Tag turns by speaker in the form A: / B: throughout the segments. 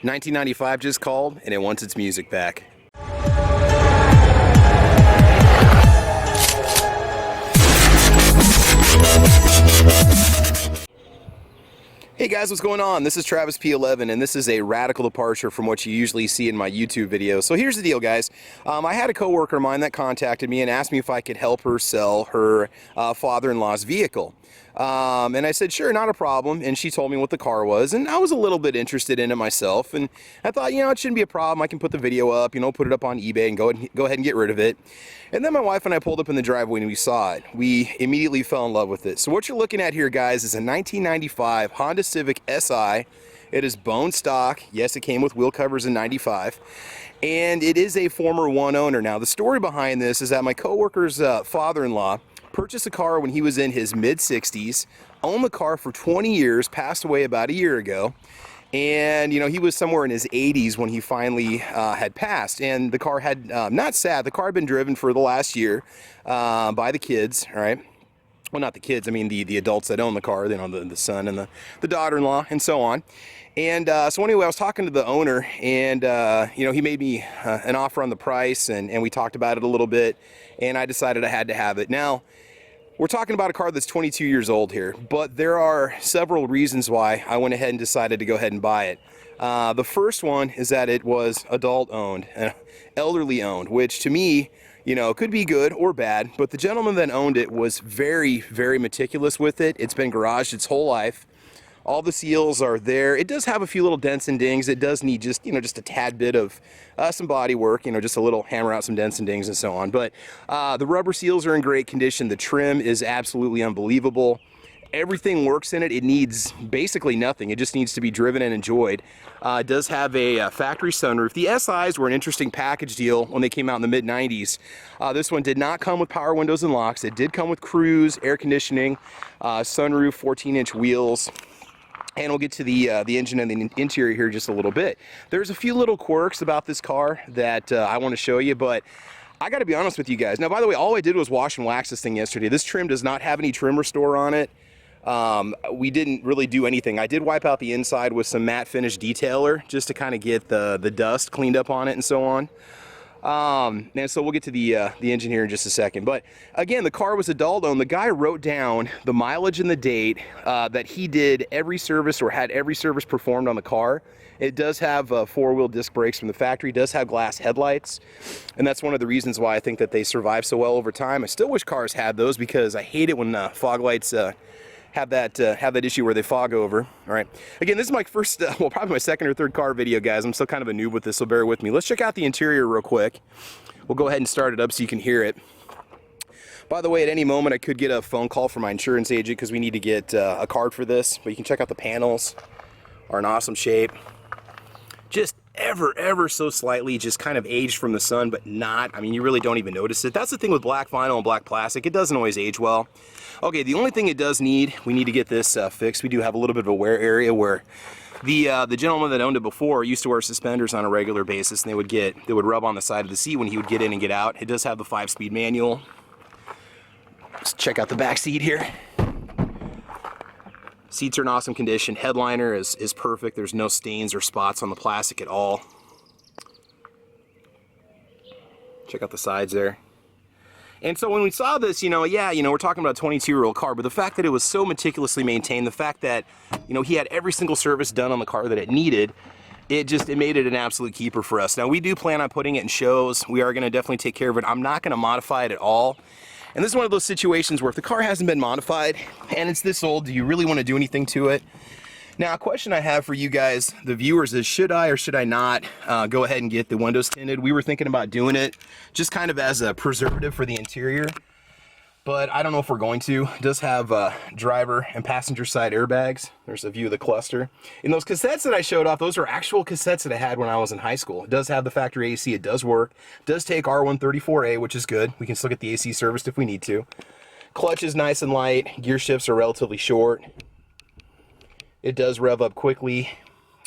A: 1995 just called, and it wants its music back. Hey guys, what's going on? This is Travis P11, and this is a radical departure from what you usually see in my YouTube videos. So here's the deal, guys. I had a coworker of mine that contacted me and asked me if I could help her sell her father-in-law's vehicle. And I said, sure, not a problem. And she told me what the car was, and I was a little bit interested in it myself. And I thought, you know, it shouldn't be a problem. I can put the video up, you know, put it up on eBay and go ahead and get rid of it. And then my wife and I pulled up in the driveway and we saw it. We immediately fell in love with it. So what you're looking at here, guys, is a 1995 Honda Civic Si. It is bone stock. Yes, it came with wheel covers in 95. And it is a former one owner. Now, the story behind this is that my coworker's father-in-law purchased a car when he was in his mid-60s, owned the car for 20 years, passed away about a year ago. And, you know, he was somewhere in his 80s when he finally had passed. And the car had, not sad, the car had been driven for the last year by the kids, all right? Well, not the kids, I mean the adults that own the car, you know, the son and the daughter-in-law and so on. And so anyway, I was talking to the owner, and, you know, he made me an offer on the price, and we talked about it a little bit, and I decided I had to have it. Now, we're talking about a car that's 22 years old here, but there are several reasons why I went ahead and decided to go ahead and buy it. The first one is that it was adult owned, elderly owned, which to me, you know, could be good or bad, but the gentleman that owned it was very, very meticulous with it. It's been garaged its whole life. All the seals are there. It does have a few little dents and dings. It does need just, you know, just a tad bit of some body work, you know, just a little hammer out some dents and dings and so on. But the rubber seals are in great condition. The trim is absolutely unbelievable. Everything works in it. It needs basically nothing. It just needs to be driven and enjoyed. It does have a factory sunroof. The SIs were an interesting package deal when they came out in the mid-90s. This one did not come with power windows and locks. It did come with cruise, air conditioning, sunroof, 14-inch wheels. And we'll get to the engine and the interior here just a little bit. There's a few little quirks about this car that I want to show you, but I got to be honest with you guys. Now, by the way, all I did was wash and wax this thing yesterday. This trim does not have any trim restore on it. We didn't really do anything. I did wipe out the inside with some matte finish detailer just to kind of get the dust cleaned up on it and so on. And so we'll get to the engine here in just a second. But again, the car was adult owned. The guy wrote down the mileage and the date that he did every service or had every service performed on the car. It does have four-wheel disc brakes from the factory. It does have glass headlights, and that's one of the reasons why I think that they survive so well over time. I still wish cars had those because I hate it when fog lights have that issue where they fog over. All right. Again, this is my first, well, probably my second or third car video, guys. I'm still kind of a noob with this, so bear with me. Let's check out the interior real quick. We'll go ahead and start it up so you can hear it. By the way, at any moment, I could get a phone call from my insurance agent because we need to get a card for this. But you can check out the panels. Are in awesome shape. Just ever so slightly just kind of aged from the sun, but not, I mean, you really don't even notice it. That's the thing with black vinyl and black plastic. It doesn't always age well. Okay, the only thing it does need, we need to get this fixed. We do have a little bit of a wear area where the gentleman that owned it before used to wear suspenders on a regular basis, and they would rub on the side of the seat when he would get in and get out. It does have the 5-speed manual. Let's check out the back seat here. Seats are in awesome condition. Headliner is perfect. There's no stains or spots on the plastic at all. Check out the sides there. And so when we saw this, you know, yeah, you know, we're talking about a 22-year-old car, but the fact that it was so meticulously maintained, the fact that, you know, he had every single service done on the car that it needed, it made it an absolute keeper for us. Now, we do plan on putting it in shows. We are going to definitely take care of it. I'm not going to modify it at all. And this is one of those situations where if the car hasn't been modified and it's this old, do you really want to do anything to it? Now, a question I have for you guys, the viewers, is should I or should I not go ahead and get the windows tinted? We were thinking about doing it just kind of as a preservative for the interior, but I don't know if we're going to. It does have driver and passenger side airbags. There's a view of the cluster. And those cassettes that I showed off, those are actual cassettes that I had when I was in high school. It does have the factory AC. It does work. It does take R134A, which is good. We can still get the AC serviced if we need to. Clutch is nice and light. Gear shifts are relatively short. It does rev up quickly.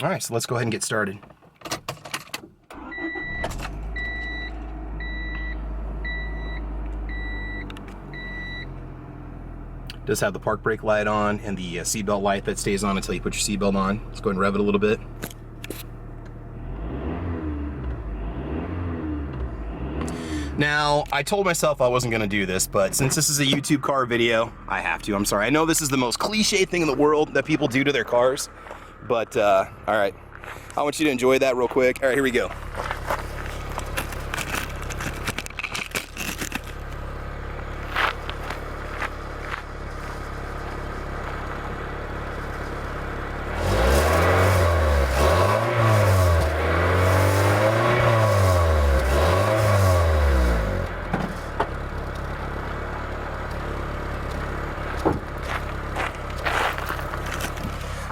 A: All right, so let's go ahead and get started. It does have the park brake light on and the seatbelt light that stays on until you put your seatbelt on. Let's go ahead and rev it a little bit. Now, I told myself I wasn't gonna do this, but since this is a YouTube car video, I have to. I'm sorry. I know this is the most cliche thing in the world that people do to their cars, but all right. I want you to enjoy that real quick. All right, here we go.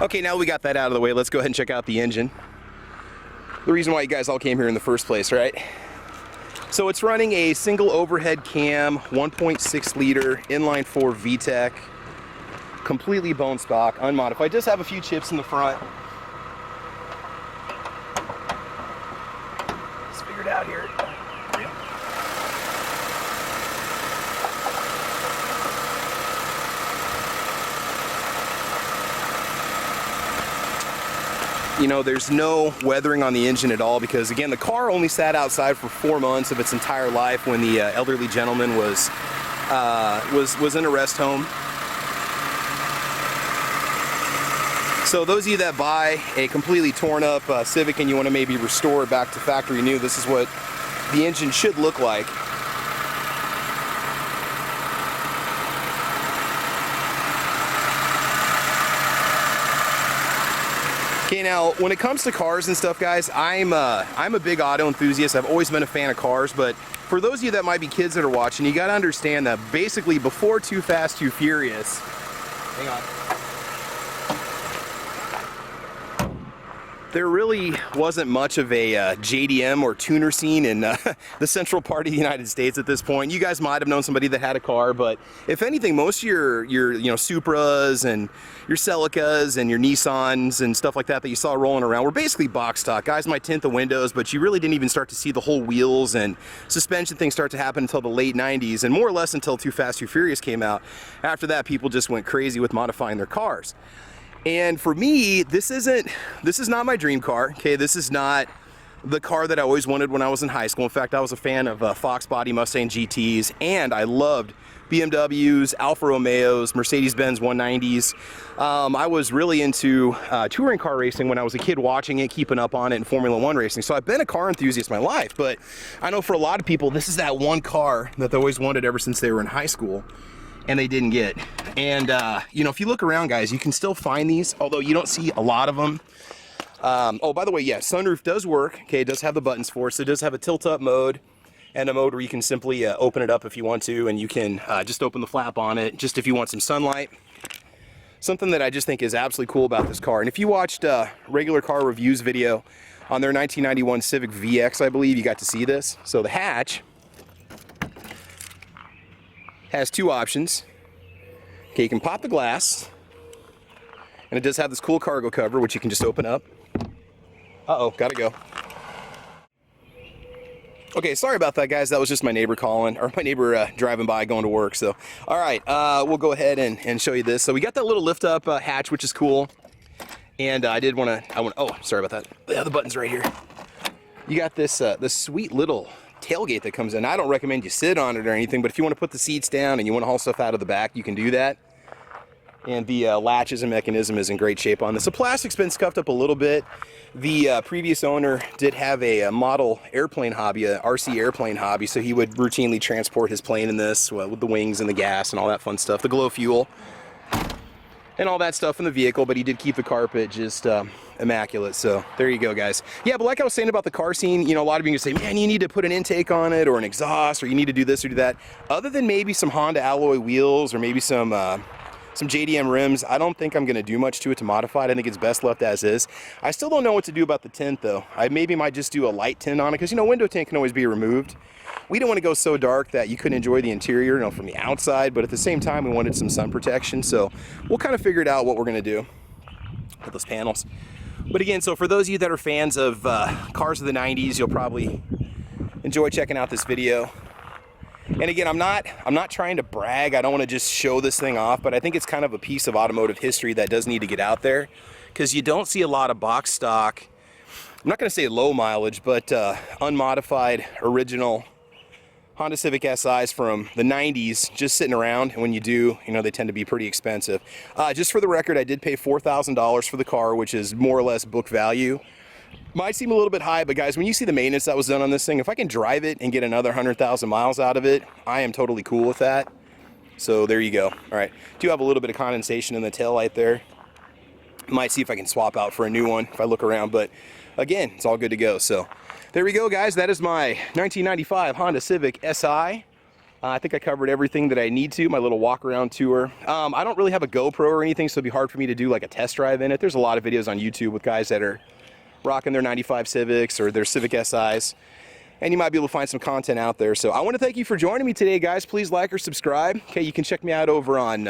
A: Okay, now we got that out of the way, let's go ahead and check out the engine. The reason why you guys all came here in the first place, right? So it's running a single overhead cam, 1.6 liter, inline 4 VTEC, completely bone stock, unmodified. Does have a few chips in the front. Let's figure it out here. You know, there's no weathering on the engine at all because, again, the car only sat outside for 4 months of its entire life when the elderly gentleman was in a rest home. So those of you that buy a completely torn up Civic and you want to maybe restore it back to factory new, this is what the engine should look like. Okay, now when it comes to cars and stuff, guys, I'm a big auto enthusiast. I've always been a fan of cars, but for those of you that might be kids that are watching, you got to understand that basically before Too Fast, Too Furious, hang on, there really wasn't much of a JDM or tuner scene in the central part of the United States at this point. You guys might have known somebody that had a car, but if anything, most of your you know, Supras and your Celicas and your Nissans and stuff like that that you saw rolling around were basically box stock. Guys might tint the windows, but you really didn't even start to see the whole wheels and suspension things start to happen until the late 90s, and more or less until Too Fast, Too Furious came out. After that, people just went crazy with modifying their cars. And for me, this is not my dream car, okay? This is not the car that I always wanted when I was in high school. In fact, I was a fan of Fox Body Mustang GTs, and I loved BMWs, Alfa Romeos, Mercedes-Benz 190s. I was really into touring car racing when I was a kid, watching it, keeping up on it, and Formula One racing. So I've been a car enthusiast my life, but I know for a lot of people, this is that one car that they always wanted ever since they were in high school, and they didn't get. And you know, if you look around, guys, you can still find these, although you don't see a lot of them. Oh, by the way, yeah, sunroof does work. Okay, it does have the buttons for it. So it does have a tilt-up mode and a mode where you can simply open it up if you want to, and you can just open the flap on it, just if you want some sunlight. Something that I just think is absolutely cool about this car. And if you watched regular car reviews video on their 1991 Civic VX, I believe, you got to see this. So the hatch has two options. Okay, you can pop the glass, and it does have this cool cargo cover, which you can just open up. Uh-oh, gotta go. Okay, sorry about that, guys. That was just my neighbor calling, or my neighbor driving by going to work. So, all right, we'll go ahead and show you this. So we got that little lift-up hatch, which is cool. And I want, oh, sorry about that. The button's right here. You got this, this sweet little tailgate that comes in. I don't recommend you sit on it or anything, but if you want to put the seats down and you want to haul stuff out of the back, you can do that. And the latches and mechanism is in great shape on this. The plastic's been scuffed up a little bit. The previous owner did have a model airplane hobby, a RC airplane hobby, so he would routinely transport his plane in this with the wings and the gas and all that fun stuff, the glow fuel and all that stuff in the vehicle, but he did keep the carpet just immaculate. So there you go, guys. Yeah, but like I was saying about the car scene, you know, a lot of you can say, man, you need to put an intake on it or an exhaust, or you need to do this or do that. Other than maybe some Honda alloy wheels or maybe some JDM rims, I don't think I'm going to do much to it to modify it. I think it's best left as is. I still don't know what to do about the tint, though. I maybe might just do a light tint on it, because, you know, window tint can always be removed. We don't want to go so dark that you couldn't enjoy the interior, you know, from the outside, but at the same time, we wanted some sun protection, so we'll kind of figure it out what we're going to do with those panels. But again, so for those of you that are fans of cars of the 90s, you'll probably enjoy checking out this video. And again, I'm not trying to brag. I don't want to just show this thing off, but I think it's kind of a piece of automotive history that does need to get out there, because you don't see a lot of box stock, I'm not going to say low mileage, but unmodified original Honda Civic SIs from the 90s just sitting around, and when you do, you know, they tend to be pretty expensive. Just for the record, I did pay $4,000 for the car, which is more or less book value. Might seem a little bit high, but guys, when you see the maintenance that was done on this thing, if I can drive it and get another 100,000 miles out of it, I am totally cool with that. So there you go. All right, do have a little bit of condensation in the taillight there. Might see if I can swap out for a new one if I look around, but again, it's all good to go. So there we go, guys. That is my 1995 Honda Civic Si. I think I covered everything that I need to, my little walk around tour. I don't really have a GoPro or anything, so it'd be hard for me to do like a test drive in it. There's a lot of videos on YouTube with guys that are rocking their 95 Civics or their Civic SIs, and you might be able to find some content out there. So I want to thank you for joining me today, guys. Please like or subscribe. Okay, you can check me out over on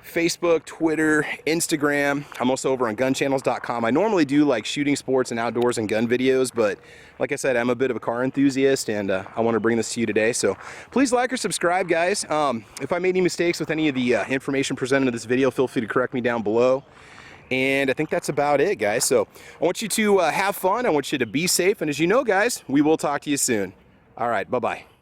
A: Facebook, Twitter, Instagram. I'm also over on gunchannels.com. I normally do like shooting sports and outdoors and gun videos, but like I said, I'm a bit of a car enthusiast, and I want to bring this to you today. So please like or subscribe, guys. If I made any mistakes with any of the information presented in this video, feel free to correct me down below. And I think that's about it, guys. So I want you to have fun. I want you to be safe. And as you know, guys, we will talk to you soon. All right, bye-bye.